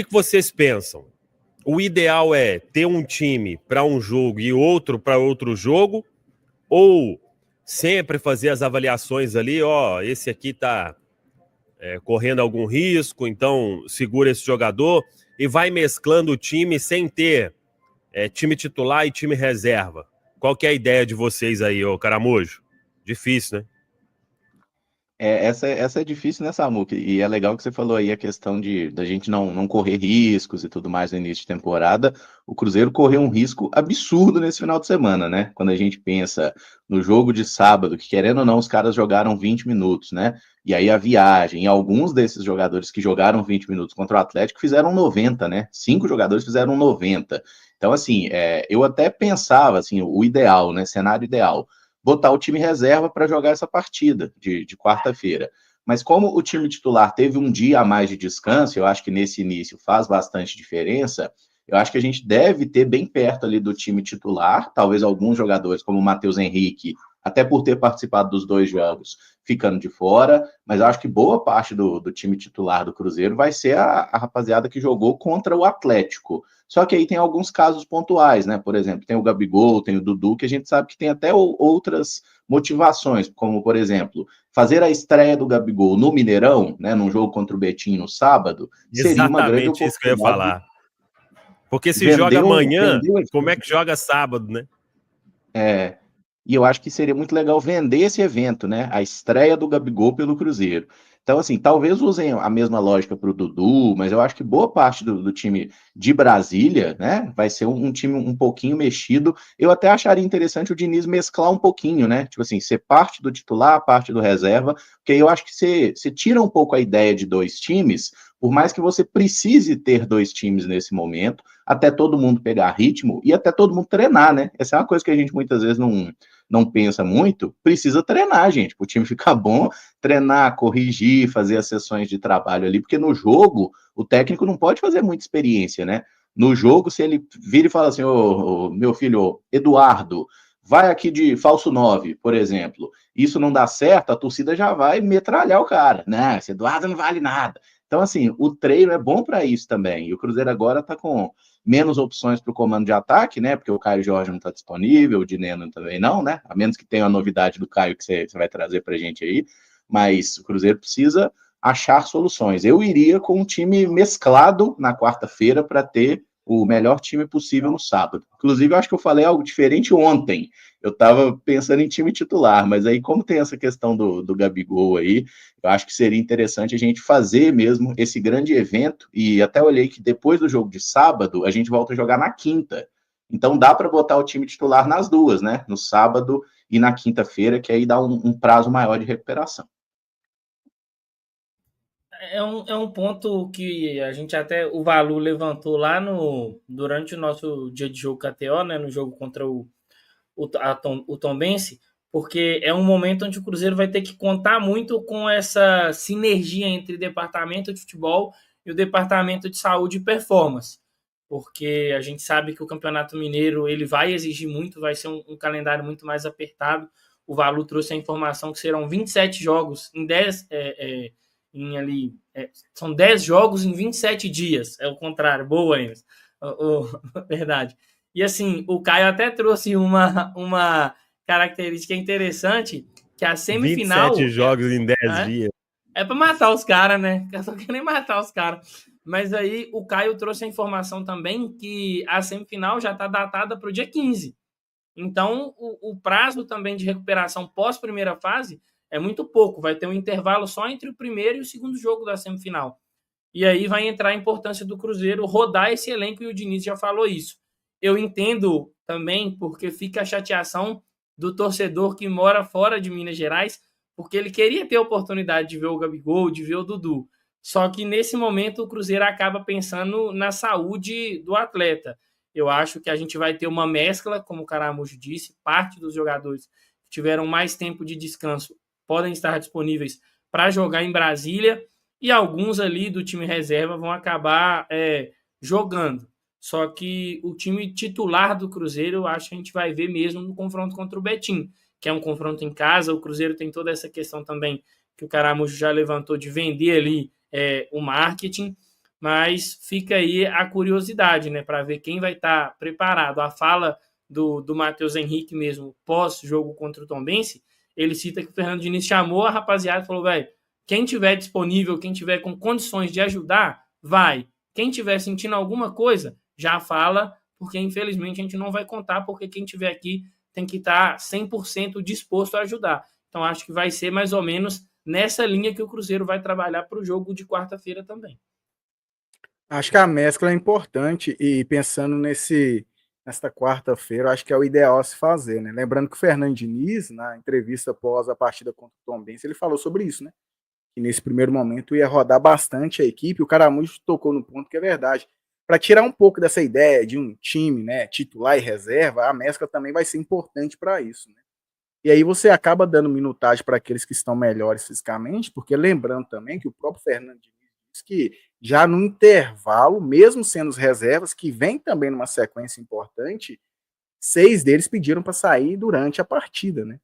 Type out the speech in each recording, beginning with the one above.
que vocês pensam? O ideal é ter um time para um jogo e outro para outro jogo? Ou sempre fazer as avaliações ali, esse aqui está correndo algum risco, então segura esse jogador e vai mesclando o time sem ter time titular e time reserva? Qual que é a ideia de vocês aí, Caramujo? Difícil, né? Essa é difícil, né, Samuca? E é legal que você falou aí a questão da gente não correr riscos e tudo mais no início de temporada. O Cruzeiro correu um risco absurdo nesse final de semana, né? Quando a gente pensa no jogo de sábado, que querendo ou não, os caras jogaram 20 minutos, né? E aí a viagem, e alguns desses jogadores que jogaram 20 minutos contra o Atlético fizeram 90, né? 5 jogadores fizeram 90. Então, assim, eu até pensava, assim, o ideal, né? Cenário ideal botar o time reserva para jogar essa partida de quarta-feira. Mas como o time titular teve um dia a mais de descanso, eu acho que nesse início faz bastante diferença, eu acho que a gente deve ter bem perto ali do time titular, talvez alguns jogadores como o Matheus Henrique, até por ter participado dos 2 jogos, ficando de fora, mas eu acho que boa parte do time titular do Cruzeiro vai ser a rapaziada que jogou contra o Atlético. Só que aí tem alguns casos pontuais, né? Por exemplo, tem o Gabigol, tem o Dudu, que a gente sabe que tem até outras motivações, como, por exemplo, fazer a estreia do Gabigol no Mineirão, né, num jogo contra o Betim no sábado, seria uma grande Exatamente isso que eu ia oportunidade. falar. Porque se joga amanhã, como é que joga sábado, né? E eu acho que seria muito legal vender esse evento, né? A estreia do Gabigol pelo Cruzeiro. Então, assim, talvez usem a mesma lógica para o Dudu, mas eu acho que boa parte do time de Brasília, né? Vai ser um time um pouquinho mexido. Eu até acharia interessante o Diniz mesclar um pouquinho, né? Tipo assim, ser parte do titular, parte do reserva, porque aí eu acho que você tira um pouco a ideia de 2 times, por mais que você precise ter 2 times nesse momento, até todo mundo pegar ritmo e até todo mundo treinar, né? Essa é uma coisa que a gente muitas vezes não pensa muito, precisa treinar, gente, para o time ficar bom, treinar, corrigir, fazer as sessões de trabalho ali, porque no jogo o técnico não pode fazer muita experiência, né? No jogo, se ele vira e fala assim, meu filho, Eduardo, vai aqui de falso 9, por exemplo, isso não dá certo, a torcida já vai metralhar o cara, né? Esse Eduardo não vale nada. Então, assim, o treino é bom para isso também, e o Cruzeiro agora está com menos opções para o comando de ataque, né? Porque o Caio Jorge não está disponível, o Dineno também não, né? A menos que tenha a novidade do Caio que você vai trazer para a gente aí. Mas o Cruzeiro precisa achar soluções. Eu iria com um time mesclado na quarta-feira para ter o melhor time possível no sábado. Inclusive, eu acho que eu falei algo diferente ontem. Eu estava pensando em time titular, mas aí, como tem essa questão do Gabigol aí, eu acho que seria interessante a gente fazer mesmo esse grande evento, e até olhei que depois do jogo de sábado, a gente volta a jogar na quinta. Então dá para botar o time titular nas duas, né? No sábado e na quinta-feira, que aí dá um prazo maior de recuperação. É um ponto que a gente até, o Valu levantou lá durante o nosso dia de jogo KTO, né, no jogo contra o Tombense, porque é um momento onde o Cruzeiro vai ter que contar muito com essa sinergia entre o departamento de futebol e o departamento de saúde e performance, porque a gente sabe que o Campeonato Mineiro ele vai exigir muito, vai ser um calendário muito mais apertado. O Valu trouxe a informação que serão 27 jogos em 10 são 10 jogos em 27 dias, é o contrário, boa, Enes, verdade. E assim, o Caio até trouxe uma característica interessante, que a semifinal... 27 jogos em 10 dias. É para matar os caras, né? Eu só querem matar os caras. Mas aí o Caio trouxe a informação também que a semifinal já está datada para o dia 15. Então, o prazo também de recuperação pós-primeira fase é muito pouco. Vai ter um intervalo só entre o primeiro e o segundo jogo da semifinal. E aí vai entrar a importância do Cruzeiro rodar esse elenco, e o Diniz já falou isso. Eu entendo também porque fica a chateação do torcedor que mora fora de Minas Gerais, porque ele queria ter a oportunidade de ver o Gabigol, de ver o Dudu. Só que nesse momento o Cruzeiro acaba pensando na saúde do atleta. Eu acho que a gente vai ter uma mescla, como o Caramujo disse, parte dos jogadores que tiveram mais tempo de descanso podem estar disponíveis para jogar em Brasília, e alguns ali do time reserva vão acabar jogando. Só que o time titular do Cruzeiro, eu acho que a gente vai ver mesmo no confronto contra o Betim, que é um confronto em casa. O Cruzeiro tem toda essa questão também que o Caramujo já levantou de vender ali o marketing, mas fica aí a curiosidade, né, para ver quem vai estar preparado. A fala do Matheus Henrique mesmo, pós-jogo contra o Tombense, ele cita que o Fernando Diniz chamou a rapaziada e falou, velho, quem tiver disponível, quem tiver com condições de ajudar, vai. Quem tiver sentindo alguma coisa, já fala, porque infelizmente a gente não vai contar, porque quem tiver aqui tem que estar 100% disposto a ajudar. Então acho que vai ser mais ou menos nessa linha que o Cruzeiro vai trabalhar para o jogo de quarta-feira também. Acho que a mescla é importante e pensando nesta quarta-feira, acho que é o ideal a se fazer, né? Lembrando que o Fernando Diniz, na entrevista após a partida contra o Tombense, ele falou sobre isso, né? Que nesse primeiro momento ia rodar bastante a equipe. O Caramujo tocou no ponto que é verdade. Para tirar um pouco dessa ideia de um time, né, titular e reserva, a mescla também vai ser importante para isso, né? E aí você acaba dando minutagem para aqueles que estão melhores fisicamente, porque lembrando também que o próprio Fernando Diniz disse que já no intervalo, mesmo sendo os reservas, que vem também numa sequência importante, 6 deles pediram para sair durante a partida, né?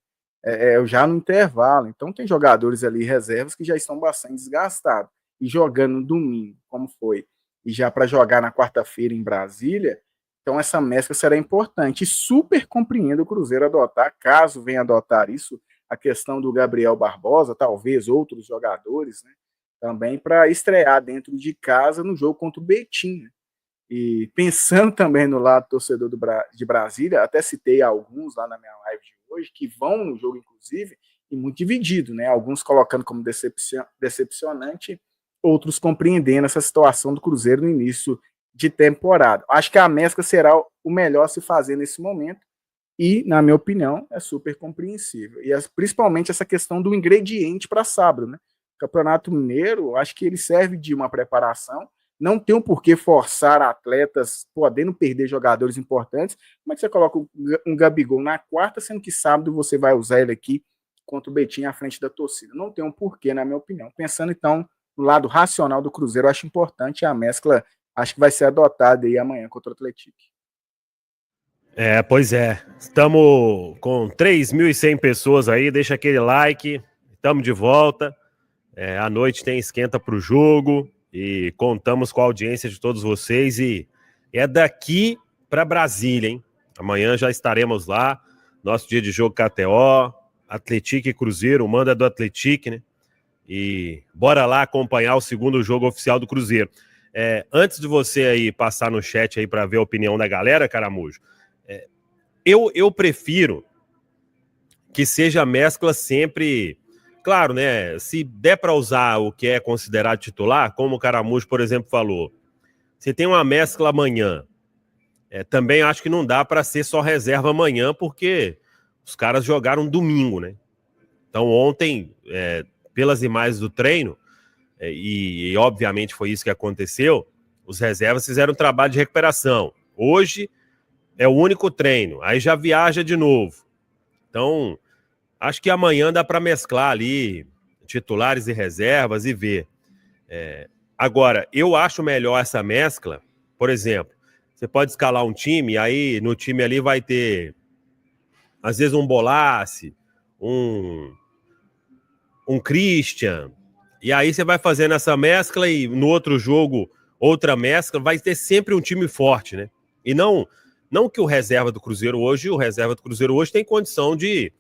Já no intervalo. Então tem jogadores ali, reservas, que já estão bastante desgastados. E jogando no domingo, como foi, e já para jogar na quarta-feira em Brasília, então essa mescla será importante. E super compreendo o Cruzeiro adotar, caso venha adotar isso, a questão do Gabriel Barbosa, talvez outros jogadores, né, também para estrear dentro de casa no jogo contra o Betim. Né? E pensando também no lado torcedor de Brasília, até citei alguns lá na minha live de hoje, que vão no jogo, inclusive, e muito dividido, né? Alguns colocando como decepcionante, outros compreendendo essa situação do Cruzeiro no início de temporada. Acho que a mescla será o melhor a se fazer nesse momento e, na minha opinião, é super compreensível. E principalmente essa questão do ingrediente para sábado, né? O Campeonato Mineiro, acho que ele serve de uma preparação. Não tem um porquê forçar atletas podendo perder jogadores importantes. Como é que você coloca um Gabigol na quarta, sendo que sábado você vai usar ele aqui contra o Betim à frente da torcida? Não tem um porquê, na minha opinião. Pensando, então, no lado racional do Cruzeiro, eu acho importante a mescla, acho que vai ser adotada aí amanhã contra o Atlético. Pois é. Estamos com 3.100 pessoas aí, deixa aquele like, estamos de volta. À noite tem esquenta para o jogo. E contamos com a audiência de todos vocês e é daqui para Brasília, hein? Amanhã já estaremos lá, nosso dia de jogo KTO, Atlético e Cruzeiro, o mando é do Atlético, né? E bora lá acompanhar o segundo jogo oficial do Cruzeiro. Antes de você aí passar no chat aí para ver a opinião da galera, Caramujo, eu prefiro que seja a mescla sempre... Claro, né? Se der para usar o que é considerado titular, como o Caramujo, por exemplo, falou, você tem uma mescla amanhã. Também acho que não dá para ser só reserva amanhã, porque os caras jogaram domingo, né? Então ontem, pelas imagens do treino, e obviamente foi isso que aconteceu, os reservas fizeram um trabalho de recuperação. Hoje é o único treino, aí já viaja de novo. Então... acho que amanhã dá para mesclar ali titulares e reservas e ver. Agora, eu acho melhor essa mescla, por exemplo, você pode escalar um time, aí no time ali vai ter, às vezes, um Bolace, um Christian, e aí você vai fazendo essa mescla e no outro jogo, outra mescla, vai ter sempre um time forte, né? E não que o reserva do Cruzeiro hoje tem condição de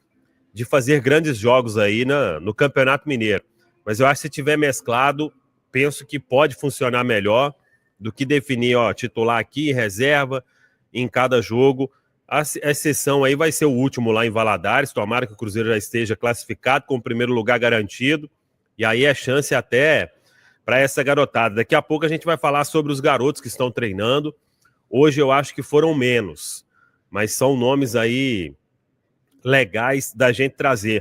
fazer grandes jogos aí no Campeonato Mineiro. Mas eu acho que se tiver mesclado, penso que pode funcionar melhor do que definir, titular aqui, reserva em cada jogo. A exceção aí vai ser o último lá em Valadares, tomara que o Cruzeiro já esteja classificado com o primeiro lugar garantido, e aí é chance até para essa garotada. Daqui a pouco a gente vai falar sobre os garotos que estão treinando. Hoje eu acho que foram menos, mas são nomes aí legais da gente trazer.